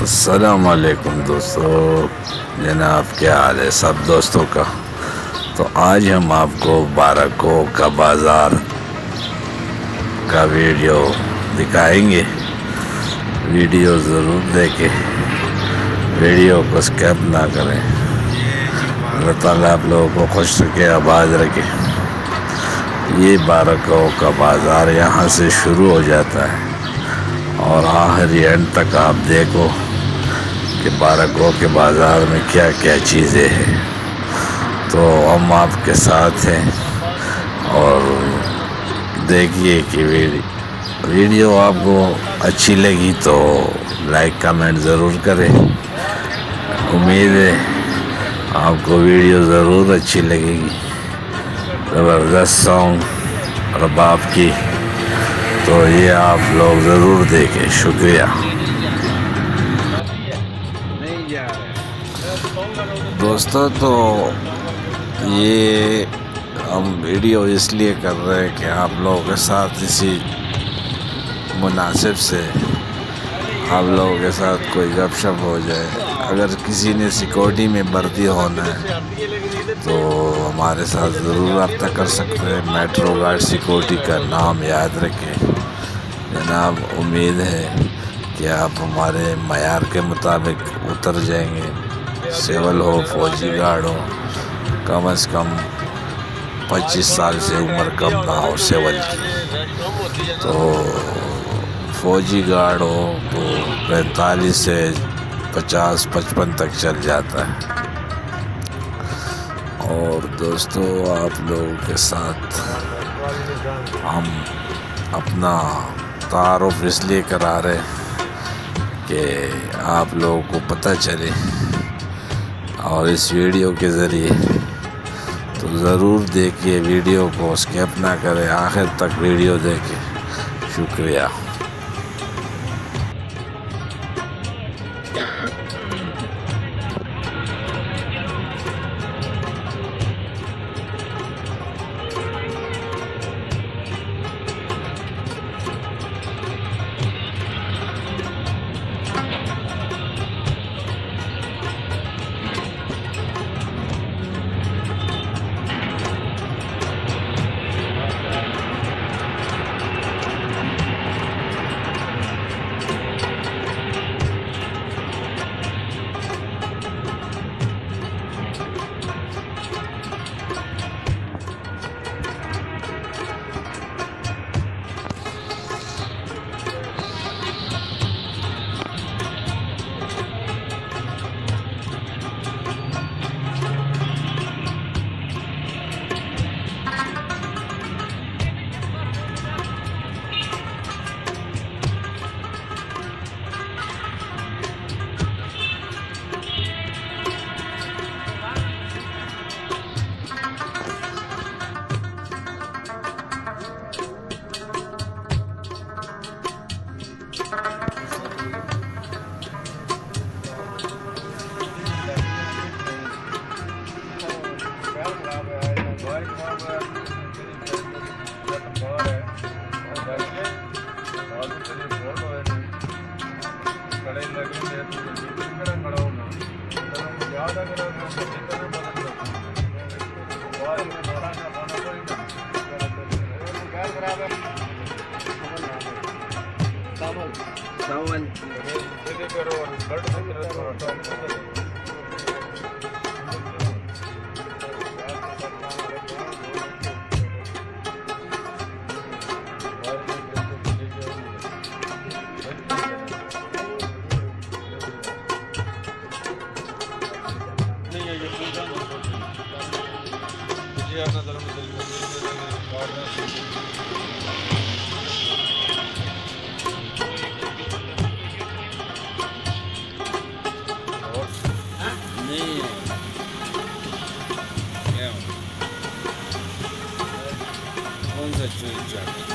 السلام علیکم دوستو، جناب کیا حال ہے سب دوستوں کا؟ تو آج ہم آپ کو بارہکو کا بازار کا ویڈیو دکھائیں گے۔ ویڈیو ضرور دیکھیں، ویڈیو کو اسکپ نہ کریں۔ اللہ تعالیٰ آپ لوگوں کو خوش رکھے، آباد رکھے۔ یہ بارہکو کا بازار یہاں سے شروع ہو جاتا ہے اور آخری اینڈ تک آپ دیکھو کہ بارہکو کے بازار میں کیا کیا چیزیں ہیں۔ تو ہم آپ کے ساتھ ہیں اور دیکھیے کہ ویڈیو آپ کو اچھی لگی تو لائک کمنٹ ضرور کریں۔ امید ہے آپ کو ویڈیو ضرور اچھی لگے گی۔ زبردست سانگ رباب کی، تو یہ آپ لوگ ضرور دیکھیں۔ شکریہ دوستو۔ تو یہ ہم ویڈیو اس لیے کر رہے ہیں کہ آپ لوگوں کے ساتھ اسی مناسب سے آپ لوگوں کے ساتھ کوئی گپ شپ ہو جائے۔ اگر کسی نے سیکورٹی میں بھرتی ہونا ہے تو ہمارے ساتھ ضرور رابطہ کر سکتے ہیں۔ میٹرو گارڈ سیکورٹی کا نام یاد رکھیں جناب۔ امید ہے کہ آپ ہمارے معیار کے مطابق اتر جائیں گے۔ سول ہو، فوجی گارڈ ہو، کم از کم 25 سال سے عمر کم نہ ہو سول کی۔ تو فوجی گارڈ ہو تو 45 سے 50-55 تک چل جاتا ہے۔ اور دوستو، آپ لوگوں کے ساتھ ہم اپنا تعارف اس لیے کرا رہے کہ آپ لوگوں کو پتہ چلے، اور اس ویڈیو کے ذریعے تو ضرور دیکھیے۔ ویڈیو کو اسکپ نہ کریں، آخر تک ویڈیو دیکھیں۔ شکریہ۔ کون سا چوری چاہتے